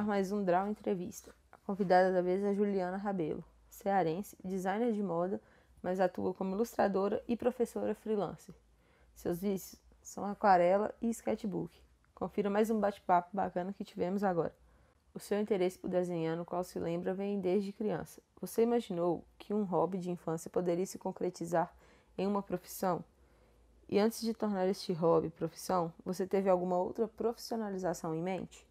mais um Draw Entrevista. A convidada da vez é Juliana Rabelo, cearense, designer de moda, mas atua como ilustradora e professora freelancer. Seus vícios são aquarela e sketchbook. Confira mais um bate-papo bacana que tivemos agora. O seu interesse por desenhar, no qual se lembra, vem desde criança. Você imaginou que um hobby de infância poderia se concretizar em uma profissão? E antes de tornar este hobby profissão, você teve alguma outra profissionalização em mente?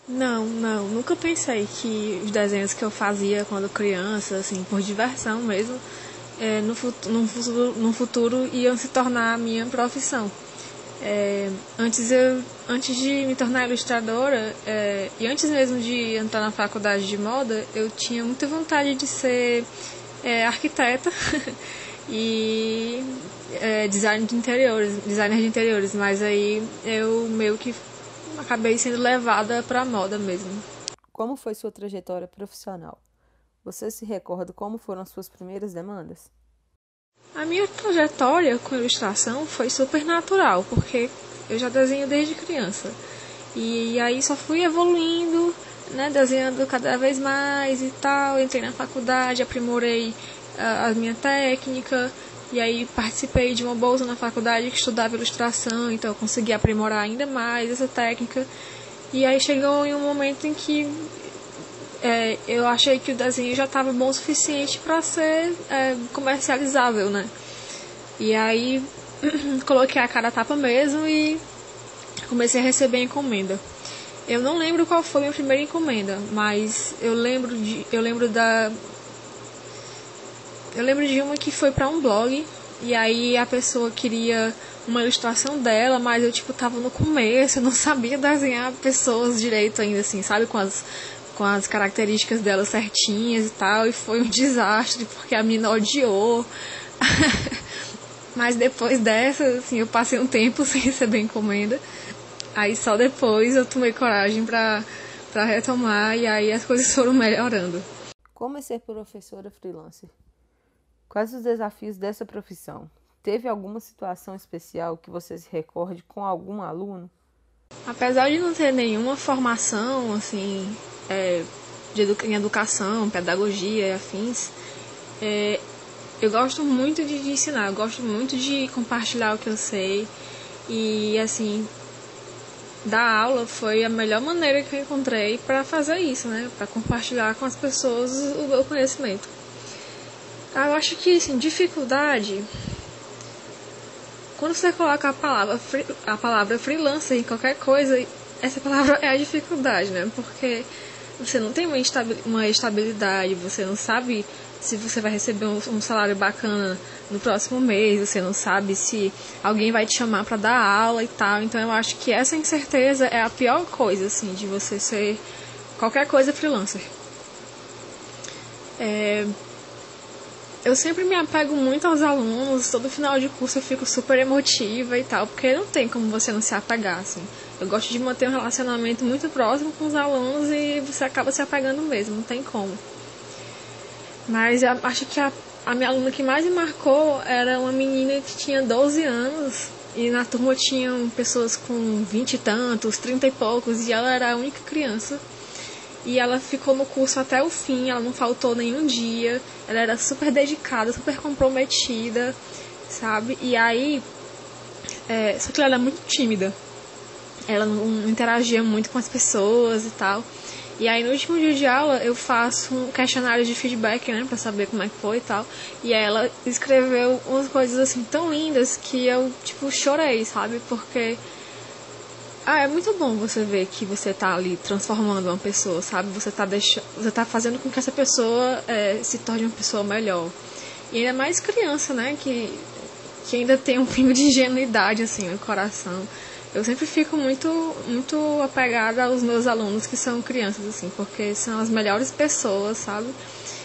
Não, nunca pensei que os desenhos que eu fazia quando criança, assim, por diversão mesmo, no futuro iam se tornar a minha profissão. Antes de me tornar ilustradora, e antes mesmo de entrar na faculdade de moda, eu tinha muita vontade de ser arquiteta e designer de interiores, mas aí eu meio que acabei sendo levada para a moda mesmo. Como foi sua trajetória profissional? Você se recorda como foram as suas primeiras demandas? A minha trajetória com ilustração foi super natural, porque eu já desenho desde criança. E aí só fui evoluindo, né, desenhando cada vez mais e tal. Entrei na faculdade, aprimorei a minha técnica, e aí participei de uma bolsa na faculdade que estudava ilustração, então eu consegui aprimorar ainda mais essa técnica. E aí chegou em um momento em que eu achei que o desenho já estava bom o suficiente para ser comercializável, né? E aí coloquei a cara a tapa mesmo e comecei a receber encomenda. Eu não lembro qual foi a minha primeira encomenda, mas eu lembro de uma que foi para um blog, e aí a pessoa queria uma ilustração dela, mas eu tava no começo, eu não sabia desenhar pessoas direito ainda, assim, sabe, com as características dela certinhas e tal, e foi um desastre, porque a menina odiou. Mas depois dessa, assim, eu passei um tempo sem receber encomenda, aí só depois eu tomei coragem pra retomar, e aí as coisas foram melhorando. Como é ser professora freelancer? Quais os desafios dessa profissão? Teve alguma situação especial que você se recorde com algum aluno? Apesar de não ter nenhuma formação, assim, em educação, pedagogia e afins, eu gosto muito de ensinar, eu gosto muito de compartilhar o que eu sei. E, assim, dar aula foi a melhor maneira que eu encontrei para fazer isso, né? Para compartilhar com as pessoas o meu conhecimento. Eu acho que, assim, dificuldade, quando você coloca a palavra freelancer em qualquer coisa, essa palavra é a dificuldade, né? Porque você não tem uma estabilidade, você não sabe se você vai receber um salário bacana no próximo mês, você não sabe se alguém vai te chamar para dar aula e tal. Então eu acho que essa incerteza é a pior coisa, assim, de você ser qualquer coisa freelancer. Eu sempre me apego muito aos alunos, todo final de curso eu fico super emotiva e tal, porque não tem como você não se apegar, assim. Eu gosto de manter um relacionamento muito próximo com os alunos e você acaba se apegando mesmo, não tem como. Mas eu acho que a minha aluna que mais me marcou era uma menina que tinha 12 anos e na turma tinham pessoas com 20 e tantos, 30 e poucos, e ela era a única criança. E ela ficou no curso até o fim, ela não faltou nenhum dia, ela era super dedicada, super comprometida, sabe? E aí, só que ela era muito tímida, ela não interagia muito com as pessoas e tal. E aí no último dia de aula eu faço um questionário de feedback, né, pra saber como é que foi e tal. E aí ela escreveu umas coisas assim tão lindas que eu, chorei, sabe? Porque é muito bom você ver que você tá ali transformando uma pessoa, sabe? Você tá fazendo com que essa pessoa se torne uma pessoa melhor. E ainda mais criança, né? Que ainda tem um pingo de ingenuidade, assim, no coração. Eu sempre fico muito, muito apegada aos meus alunos que são crianças, assim, porque são as melhores pessoas, sabe?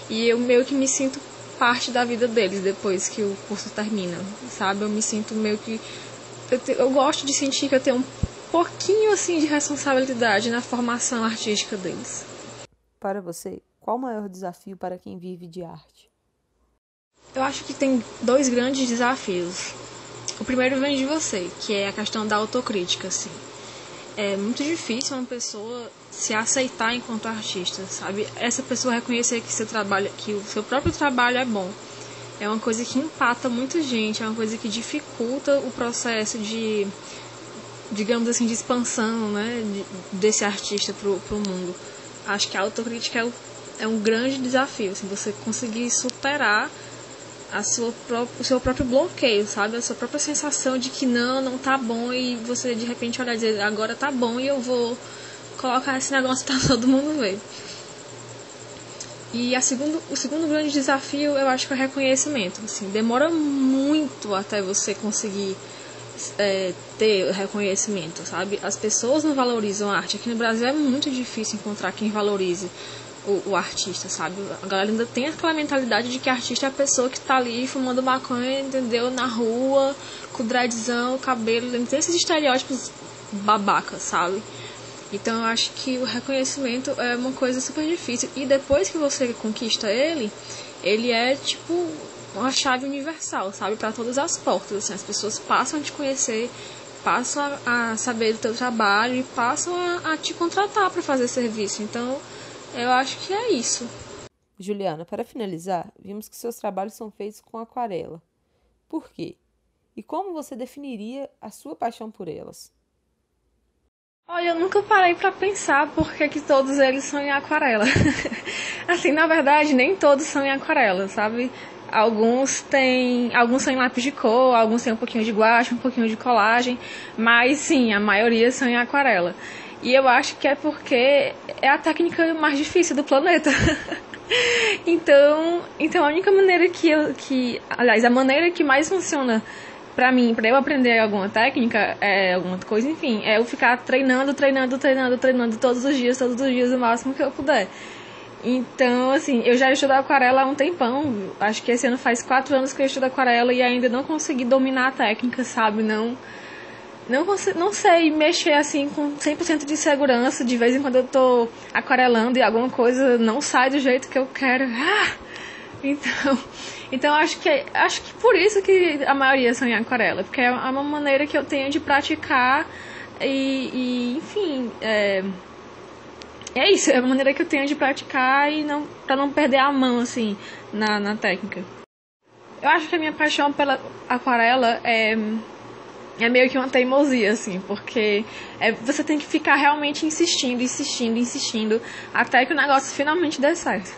E eu meio que me sinto parte da vida deles depois que o curso termina, sabe? Eu me sinto meio que... Eu gosto de sentir que eu tenho um pouquinho assim de responsabilidade na formação artística deles. Para você, qual o maior desafio para quem vive de arte? Eu acho que tem 2 grandes desafios. O primeiro vem de você, que é a questão da autocrítica, assim. é muito difícil uma pessoa se aceitar enquanto artista, sabe? Essa pessoa reconhecer que que o seu próprio trabalho é bom. É uma coisa que empata muita gente, é uma coisa que dificulta o processo de, digamos assim, de expansão, né, desse artista pro mundo. Acho que a autocrítica é um grande desafio, assim, você conseguir superar o seu próprio bloqueio, sabe? A sua própria sensação de que não tá bom, e você de repente olhar e dizer, agora tá bom e eu vou colocar esse negócio pra todo mundo ver. E o segundo grande desafio, eu acho que é o reconhecimento. Assim, demora muito até você conseguir ter reconhecimento, sabe? As pessoas não valorizam a arte. Aqui no Brasil é muito difícil encontrar quem valorize o artista, sabe? A galera ainda tem aquela mentalidade de que artista é a pessoa que tá ali fumando maconha, entendeu? Na rua, com dreadzão, cabelo, tem esses estereótipos babacas, sabe? Então eu acho que o reconhecimento é uma coisa super difícil. E depois que você conquista ele é tipo uma chave universal, sabe? Para todas as portas, assim, as pessoas passam a te conhecer, passam a saber do teu trabalho e passam a te contratar para fazer serviço. Então eu acho que é isso. Juliana, para finalizar, vimos que seus trabalhos são feitos com aquarela. Por quê? E como você definiria a sua paixão por elas? Olha, eu nunca parei pra pensar por que todos eles são em aquarela. Assim, na verdade, nem todos são em aquarela, sabe? Alguns são em lápis de cor, alguns têm um pouquinho de guache, um pouquinho de colagem, mas sim, a maioria são em aquarela. E eu acho que é porque é a técnica mais difícil do planeta. Então a única maneira aliás, a maneira que mais funciona pra mim, pra eu aprender alguma técnica, alguma coisa, enfim, é eu ficar treinando todos os dias, o máximo que eu puder. Então, assim, eu já estudo aquarela há um tempão, acho que esse ano faz 4 anos que eu estudo aquarela e ainda não consegui dominar a técnica, sabe? Não sei mexer assim com 100% de segurança. De vez em quando eu tô aquarelando e alguma coisa não sai do jeito que eu quero. Então acho que por isso que a maioria são em aquarela, porque é uma maneira que eu tenho de praticar enfim, é isso, é uma maneira que eu tenho de praticar e pra não perder a mão assim na técnica. Eu acho que a minha paixão pela aquarela é meio que uma teimosia, assim, porque você tem que ficar realmente insistindo, até que o negócio finalmente dê certo.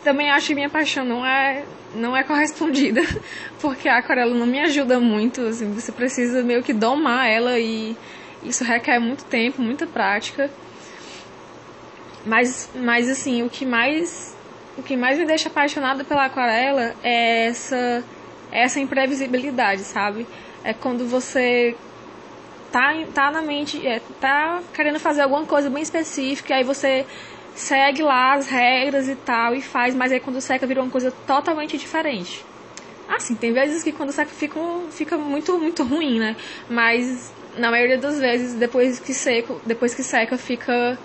Também acho que minha paixão não é correspondida, porque a aquarela não me ajuda muito, assim, você precisa meio que domar ela e isso requer muito tempo, muita prática. Mas assim, o que mais me deixa apaixonada pela aquarela é essa imprevisibilidade, sabe? É quando você tá na mente, tá querendo fazer alguma coisa bem específica, aí você segue lá as regras e tal, e faz, mas aí quando seca vira uma coisa totalmente diferente. Assim, tem vezes que quando seca fica muito, muito ruim, né? Mas na maioria das vezes, depois que seca, fica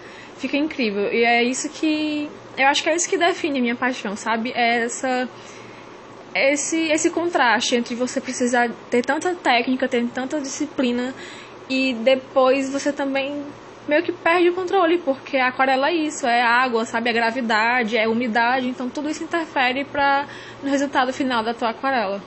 incrível. E é isso que... eu acho que é isso que define a minha paixão, sabe? É esse contraste entre você precisar ter tanta técnica, ter tanta disciplina, e depois você também meio que perde o controle, porque a aquarela é isso, é água, sabe? É gravidade, é umidade, então tudo isso interfere no resultado final da tua aquarela.